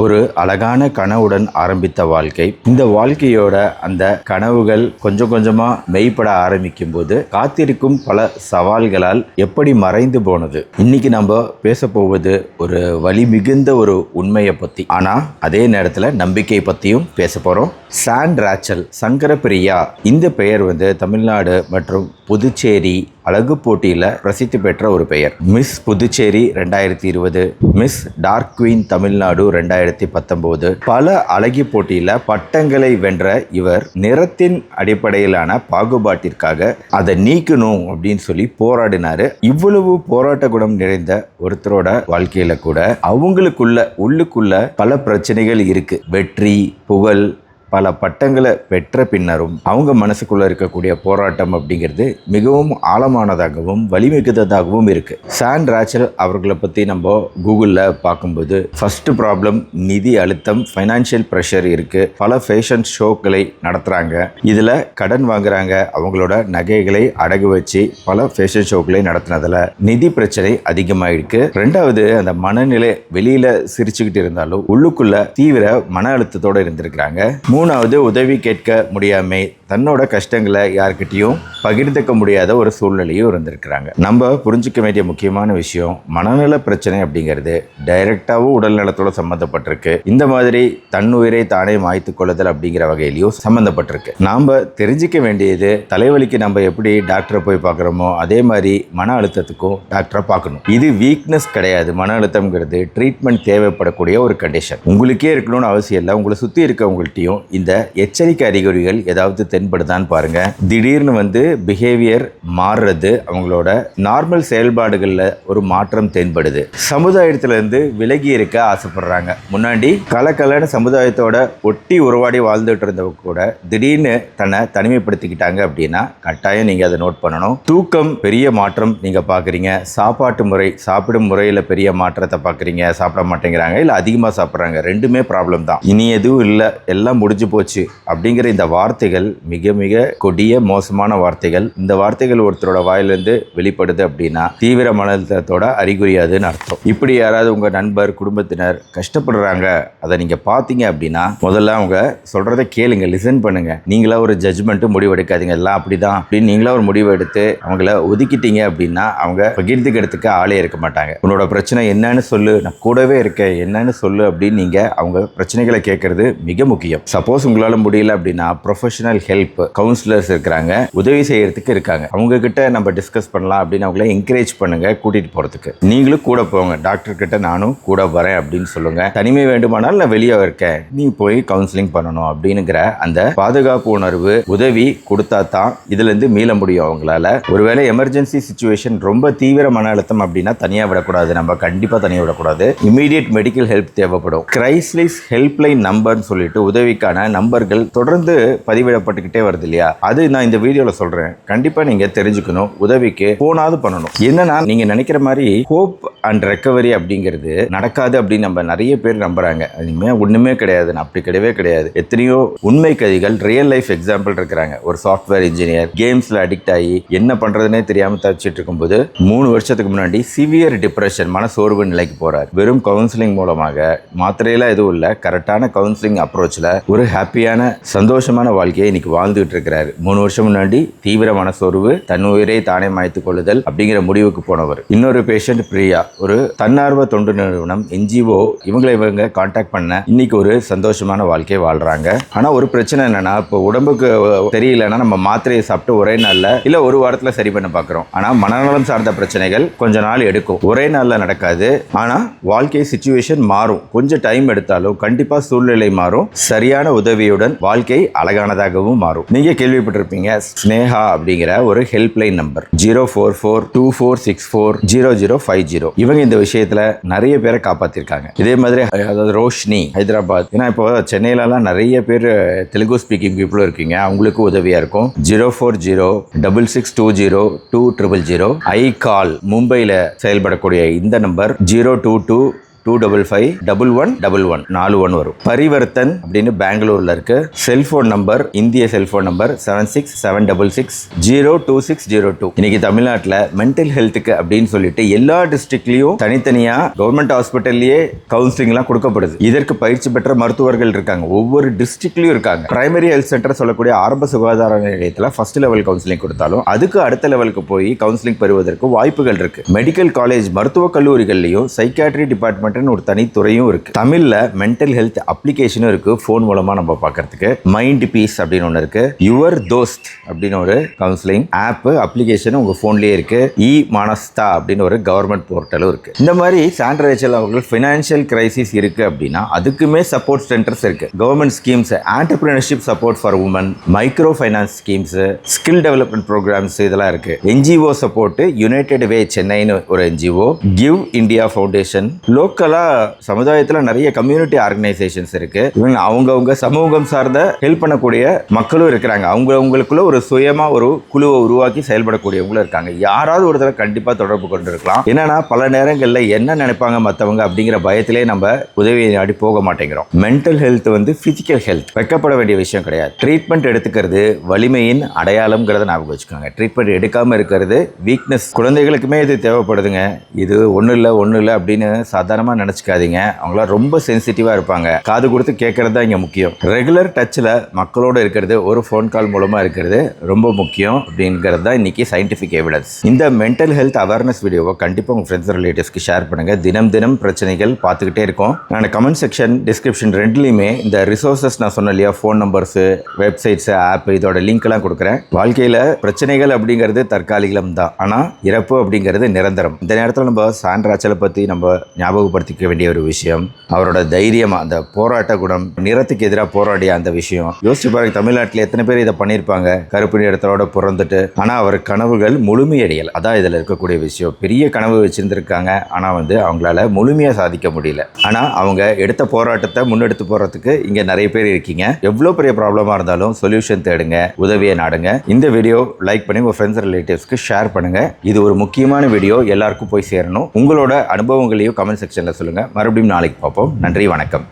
ஒரு அழகான கனவுடன் ஆரம்பித்த வாழ்க்கை. இந்த வாழ்க்கையோட அந்த கனவுகள் கொஞ்சம் கொஞ்சமா மெய்ப்பட ஆரம்பிக்கும் போது காத்திருக்கும் பல சவால்களால் எப்படி மறைந்து போனது. இன்னைக்கு நம்ம பேச போவது ஒரு வலி மிகுந்த ஒரு உண்மையை பத்தி, ஆனா அதே நேரத்தில் நம்பிக்கை பத்தியும் பேச போறோம். சாண்ட் ராச்சல் சங்கரபிரியா, இந்த பெயர் தமிழ்நாடு மற்றும் புதுச்சேரி அழகு போட்டியில் பிரசித்தி பெற்ற ஒரு பெயர். Miss Puducherry 2020, Miss dark queen Tamil Nadu 2019, பல அழகி போட்டியில் பட்டங்களை வென்ற இவர் நிறத்தின் அடிப்படையிலான பாகுபாட்டிற்காக அதை நீக்கணும் அப்படின்னு சொல்லி போராடினாரு. இவ்வளவு போராட்ட குணம் நிறைந்த ஒருத்தரோட வாழ்க்கையில கூட உள்ளுக்குள்ள பல பிரச்சனைகள் இருக்கு. வெற்றி, புகழ், பல பட்டங்களை பெற்ற பின்னரும் அவங்க மனசுக்குள்ள இருக்கக்கூடிய போராட்டம் அப்படிங்கிறது மிகவும் ஆழமானதாகவும் வலிமிகுந்ததாகவும் இருக்கு. சாண்ட் ராச்சல் அவர்களை பற்றி நம்ம கூகுளில் பார்க்கும்போது ஃபர்ஸ்ட் ப்ராப்ளம் நிதி அழுத்தம், ஃபைனான்சியல் ப்ரெஷர் இருக்கு. பல ஃபேஷன் ஷோக்களை நடத்துகிறாங்க, இதில் கடன் வாங்குறாங்க, அவங்களோட நகைகளை அடகு வச்சு பல ஃபேஷன் ஷோக்களை நடத்தினதில் நிதி பிரச்சனை அதிகமாயிருக்கு. ரெண்டாவது, அந்த மனநிலை வெளியில சிரிச்சுக்கிட்டு இருந்தாலும் உள்ளுக்குள்ள தீவிர மன அழுத்தத்தோடு இருந்திருக்கிறாங்க. மூணாவது, உதவி கேட்க முடியாமை, தன்னோட கஷ்டங்களை யார்கிட்டையும் பகிர்ந்துக்க முடியாத ஒரு சூழ்நிலையும் இருந்திருக்கிறாங்க. நம்ம புரிஞ்சிக்க வேண்டிய முக்கியமான விஷயம், மனநல பிரச்சனை அப்படிங்கிறது டைரக்டாவும் உடல் நலத்தோட சம்மந்தப்பட்டிருக்கு. இந்த மாதிரி தன்னுயிரை தானே மாய்த்து கொள்ளுதல் அப்படிங்கிற வகையிலையும் சம்மந்தப்பட்டிருக்கு. நாம தெரிஞ்சிக்க வேண்டியது, தலைவலிக்கு நம்ம எப்படி டாக்டரை போய் பார்க்குறோமோ அதே மாதிரி மன அழுத்தத்துக்கும் டாக்டரை பார்க்கணும். இது வீக்னஸ் கிடையாது. மன அழுத்தம்ங்கிறது ட்ரீட்மெண்ட் தேவைப்படக்கூடிய ஒரு கண்டிஷன். உங்களுக்கே இருக்கணும்னு அவசியம் இல்லை. உங்களை சுற்றி இருக்கவங்கள்ட்டையும் இந்த எச்சரிக்கை அறிகுறிகள் ஏதாவது தென்படுதான்னு பாருங்க. திடீர்னு பிஹேவியர் மாறுறது, அவங்களோட நார்மல் செயல்பாடுகளில் ஒரு மாற்றம் தென்படுது. சமுதாயத்திலிருந்து விலகி இருக்க ஆசைப்படுறாங்க. முன்னாடி கலக்கலன்னு சமுதாயத்தோட ஒட்டி உருவாடி வாழ்ந்துட்டு இருந்தவங்க கூட திடீர்னு தன்னை தனிமைப்படுத்திக்கிட்டாங்க அப்படின்னா கட்டாயம் நீங்க அதை நோட் பண்ணணும். தூக்கம் பெரிய மாற்றம் நீங்க பாக்குறீங்க. சாப்பாட்டு முறை, சாப்பிடும் முறையில் பெரிய மாற்றத்தை பாக்குறீங்க. சாப்பிட மாட்டேங்கிறாங்க, இல்லை அதிகமாக சாப்பிட்றாங்க. ரெண்டுமே ப்ராப்ளம் தான். இனி எதுவும் இல்லை, எல்லாம் முடிஞ்சு போச்சு அப்படிங்கிற இந்த வார்த்தைகள் மிக மிக கொடிய மோசமான வார்த்தைகள். இந்த வார்த்தைகள் ஒருத்தரோட வாயிலிருந்து வெளிப்படுது அப்படின்னா தீவிர மன அழுத்தத்தோட அறிகுறியாதுன்னு அர்த்தம். இப்படி யாராவது உங்க நண்பர், குடும்பத்தினர் கஷ்டப்படுறாங்க, அதை நீங்க பார்த்தீங்க அப்படின்னா முதல்ல அவங்க சொல்றதை கேளுங்க, லிசன் பண்ணுங்க. நீங்களா ஒரு ஜட்ஜ்மெண்ட் முடிவு எடுக்காதீங்க. எல்லாம் அப்படிதான் அப்படின்னு நீங்களா ஒரு முடிவு எடுத்து அவங்கள ஒதுக்கிட்டீங்க அப்படின்னா அவங்க பகிர்ந்துக்கிறதுக்கு ஆளே இருக்க மாட்டாங்க. உன்னோட பிரச்சனை என்னன்னு சொல்லு, நான் கூடவே இருக்கேன், என்னன்னு சொல்லு அப்படின்னு நீங்க அவங்க பிரச்சனைகளை கேட்கறது மிக முக்கியம். சப்போஸ் உங்களால முடியல அப்படின்னா ப்ரொஃபஷனல் ஹெல்ப், கவுன்சிலர்ஸ் இருக்கிறாங்க, உதவி செய்யறதுக்கு இருக்காங்க. அவங்க கிட்ட நம்ம டிஸ்கஸ் பண்ணலாம் அப்படின்னு அவங்கள என்கரேஜ் பண்ணுங்க, கூட்டிட்டு போறதுக்கு. நீங்களும் கூட போங்க. டாக்டர் கிட்ட நானும் கூட வரேன் அப்படின்னு சொல்லுங்க. தனிமை வேண்டுமானால் நான் வெளியே இருக்கேன், நீ போய் கவுன்சிலிங் பண்ணணும் அப்படிங்கிற அந்த பாதுகாப்பு உணர்வு, உதவி கொடுத்தா தான் இதுல இருந்து மீள முடியும் அவங்களால. ஒருவேளை எமர்ஜென்சி சிச்சுவேஷன், ரொம்ப தீவிர மன அழுத்தம் அப்படின்னா தனியா விடக்கூடாது. நம்ம கண்டிப்பா தனியா விடக்கூடாது. இமீடியட் மெடிக்கல் ஹெல்ப் தேவைப்படும். கிரைசிஸ் ஹெல்ப்லைன் நம்பர்னு சொல்லிட்டு உதவிக்கான நம்பர்கள் தொடர்ந்து பதிவிடப்பட்டுக்கிட்டே வருது இல்லையா, அது நான் இந்த வீடியோல சொல்றேன். கண்டிப்பா நீங்க தெரிஞ்சுக்கணும், உதவிக்கு போனாது பண்ணணும். என்னன்னா, நீங்க நினைக்கிற மாதிரி ஹோப் அண்ட் ரெக்கவரி அப்படிங்கிறது நடக்காது அப்படின்னு நம்ம நிறைய பேர் நம்புறாங்க. அதுமே ஒண்ணுமே கிடையாது. அப்படி கிடையவே கிடையாது. எத்தனையோ உண்மை கதைகள், ரியல் லைஃப் எக்ஸாம்பிள் இருக்கிறாங்க. ஒரு சாஃப்ட்வேர் இன்ஜினியர் கேம்ஸ்ல அடிக்ட் ஆகி என்ன பண்றதுனே தெரியாம தவிச்சிட்டு இருக்கும்போது 3 வருஷத்துக்கு முன்னாடி சிவியர் டிப்ரெஷன், மன சோர்வு நிலைக்கு போறாரு. வெறும் கவுன்சிலிங் மூலமாக, மாத்திரையெல்லாம் எதுவும் இல்லை, கரெக்டான கவுன்சிலிங் அப்ரோச்ல ஒரு ஹாப்பியான சந்தோஷமான வாழ்க்கையை இன்னைக்கு வாழ்ந்துட்டு இருக்கிறாரு. 3 வருஷம் முன்னாடி தீவிர மனசோர்வு, தன் உயிரை தானே மாய்த்து கொள்ளுதல் அப்படிங்கிற முடிவுக்கு போனவர். இன்னொரு பேஷண்ட் பிரியா, ஒரு தன்னார்வ தொண்டு நிறுவனம், NGO, இவங்க கான்டாக்ட் பண்ண இன்னைக்கு ஒரு சந்தோஷமான வாழ்க்கையை வாழ்றாங்க. ஆனா ஒரு பிரச்சனை என்னன்னா, இப்போ உடம்புக்கு தெரியலன்னா நம்ம மாத்திரையை சாப்பிட்டு ஒரே நாள்ல இல்ல ஒரு வாரத்துல சரி பண்ண பாக்குறோம். ஆனா மனநலம் சார்ந்த பிரச்சனைகள் கொஞ்ச நாள் எடுக்கும், ஒரே நாள்ல நடக்காது. ஆனா வாழ்க்கை சிச்சுவேஷன் மாறும், கொஞ்சம் டைம் எடுத்தாலும் கண்டிப்பா சூழ்நிலை மாறும். சரியான உதவியுடன் வாழ்க்கை அழகானதாகவும் மாறும். நீங்க கேள்விப்பட்டிருப்பீங்க ஸ்னேகா அப்படிங்கிற ஒரு ஹெல்ப்லைன் நம்பர் 04424640050. இவங்க இந்த விஷயத்துல நிறைய பேரை காப்பாத்திருக்காங்க. இதே மாதிரி அதாவது ரோஷினி, ஹைதராபாத், ஏன்னா இப்போ சென்னையிலலாம் நிறைய பேர் தெலுங்கு ஸ்பீக்கிங் பீப்புளும் இருக்கீங்க, அவங்களுக்கு உதவியா இருக்கும். 04066202000. ஐ கால், மும்பையில் செயல்படக்கூடிய இந்த நம்பர் 022 2551111 4 1 வரும். பரிவர்த்தன் அப்படின்னு பெங்களூர்ல இருக்கு. செல்போன் நம்பர், இந்திய செல்போன் நம்பர் 7676602602. இன்னைக்கு தமிழ்நாட்டில் மென்டல் ஹெல்த்துக்கு அப்படின்னு சொல்லிட்டு எல்லா டிஸ்ட்ரிக்ட்லயும் தனித்தனியா கவர்மெண்ட் ஹாஸ்பிட்டல்லயே கவுன்சிலிங்லாம் கொடுக்கப்படுது. இதற்கு பயிற்சி பெற்ற மருத்துவர்கள் இருக்காங்க, ஒவ்வொரு டிஸ்ட்ரிக்ட்லயும் இருக்காங்க. பிரைமரி ஹெல்த் சென்டர் சொல்லக்கூடிய ஆரம்ப சுகாதார நிலையத்தில் ஃபர்ஸ்ட் லெவல் கவுன்சிலிங் கொடுத்தாலும் அதுக்கு அடுத்த லெவலுக்கு போய் கவுன்சிலிங் பெறுவதற்கு வாய்ப்புகள் இருக்கு. மெடிக்கல் காலேஜ் மருத்துவக் கல்லூரிகள்லையும் சைக்காட்ரி டிபார்ட்மெண்ட்னு ஒரு தனித்துறையும் இருக்கு. தமிழ்ல மென்டல் ஹெல்த் அப்ளிகேஷனும் இருக்கு, போன் மூலமா நம்ம பார்க்கறதுக்கு. மைண்ட் பீஸ் அப்படின்னு ஒன்று இருக்கு. யுவர் தோஸ்த் அப்படின்னு ஒரு கவுன்சிலிங் ஆப் அப்ளிகேஷன் உங்க போன்லயே இருக்கு. இ மானஸ்தா அப்படின்னு ஒரு கவர்மெண்ட் போர்ட்டலும் இருக்கு. இந்த மாதிரி சாண்ட்ரா ரேச்சல் அவர்கள் ஃபைனான்சியல் கிரைசிஸ் இருக்கு அப்படின்னா அதுக்குமே சப்போர்ட் சென்டர்ஸ் இருக்கு. Government schemes, entrepreneurship support for women, micro finance schemes, skill development programmes இதெல்லாம் இருக்கு. என்ஜிஓ சப்போர்ட் யுனைடெட் வே சென்னைன்னு ஒரு என்ஜிஓ, கிவ் இந்தியா ஃபவுண்டேஷன், லோக்கலா சமுதாயத்தில் நிறைய கம்யூனிட்டி ஆர்கனைசேஷன்ஸ் இருக்கு. இவங்க அவங்கவுங்க சமூகம் சார்ந்த ஹெல்ப் பண்ணக்கூடிய மக்களும் இருக்கிறாங்க. அவங்களுக்குள்ள ஒரு சுயமா ஒரு குழுவை உருவாக்கி செயல்படக்கூடியவங்களும் இருக்காங்க. யாராவது ஒரு தடவை கண்டிப்பா தொடர்பு கொண்டு இருக்கலாம். என்னன்னா பல நேரங்களில் என்ன நினைப்பாங்க மற்றவங்க அப்படிங்கிற பயத்திலே நம்ம உதவியை நாடி போக மாட்டேங்கிறோம். மென்டல் ஹெல்த் வந்து பிசிக்கல் ஹெல்த், வெக்கப்பட வேண்டிய விஷயம் கிடையாது. ட்ரீட்மெண்ட் எடுத்துக்கிறது வலிமையின் அடையாளம்ங்கிறத ஞாபகம் வச்சுக்கோங்க. ட்ரீட்மெண்ட் எடுக்காம இருக்கிறது வீக்னஸ். குழந்தைகளுக்குமே இது தேவைப்படுதுங்க. இது ஒன்றும் இல்லை அப்படின்னு சாதாரணமாக நினச்சிக்காதீங்க. அவங்களாம் ரொம்ப சென்சிட்டிவாக இருப்பாங்க. காது கொடுத்து கேட்கறது தான் இங்கே முக்கியம். ரெகுலர் டச்சில் மக்களோடு இருக்கிறது, ஒரு ஃபோன் கால் மூலமாக இருக்கிறது ரொம்ப முக்கியம் அப்படிங்கிறது தான் இன்னைக்கு சயின்டிஃபிக் எவிடன்ஸ். இந்த மென்டல் ஹெல்த் அவேர்னஸ் வீடியோவை கண்டிப்பாக உங்கள் ஃப்ரெண்ட்ஸ் ரிலேட்டிவ்ஸ்க்கு ஷேர் பண்ணுங்க. தினம் தினம் பிரச்சனைகள் பார்த்துக்கிட்டே இருக்கோம். நான் கமெண்ட் செக்ஷன், டிஸ்கிரிப்ஷன் ரெண்டுலையுமே இந்த ரிசோர்ஸஸ் நான் சொன்ன இல்லையா, ஃபோன் நம்பர்ஸு, வெப்சைட்ஸு, ஆப், இதோட லிங்க் எல்லாம் கொடுக்குறேன். வாழ்க்கையில் பிரச்சனைகள் அப்படிங்கிறது தற்காலிகம் தான், ஆனால் இறப்பு அப்படிங்கிறது நிரந்தரம். இந்த நேரத்தில் நம்ம சாண்ட்ரா ரேச்சலை பற்றி நம்ம ஞாபகப்படுத்திக்க வேண்டிய ஒரு விஷயம், அவரோட தைரியம், அந்த போராட்ட குணம், நிறத்துக்கு எதிராக போராடிய அந்த விஷயம். யோசிச்சு பாருங்க, தமிழ்நாட்டில் எத்தனை பேர் இதை பண்ணியிருப்பாங்க, கருப்பு நிறத்தோட பிறந்துட்டு. ஆனால் அவர் கனவுகள் முழுமையடையல், அதான் இதில் இருக்கக்கூடிய விஷயம். பெரிய கனவு வச்சிருந்திருக்காங்க, ஆனால் அவங்களால முழுமையாக சாதிக்க முடியல. ஆனால் அவங்க எடுத்த போராட்டத்தை முன்னெடுத்து போகிறதுக்கு இங்கே நிறைய பேர் இருக்கீங்க. எவ்வளோ பெரிய ப்ராப்ளமாக இருந்தாலும் சொல்யூஷன் தேடுங்க, உதவியை நாடுங்க. இந்த வீடியோ லைக் பண்ணி உங்கள் ஃப்ரெண்ட்ஸ் ரிலேட்டிவ்ஸ்க்கு ஷேர் பண்ணுங்க. இது ஒரு முக்கியமான வீடியோ, எல்லாருக்கும் போய் சேரணும். உங்களோட அனுபவங்களையும் கமெண்ட் செக்ஷனில் சொல்லுங்கள். மறுபடியும் நாளைக்கு பார்ப்போம். நன்றி, வணக்கம்.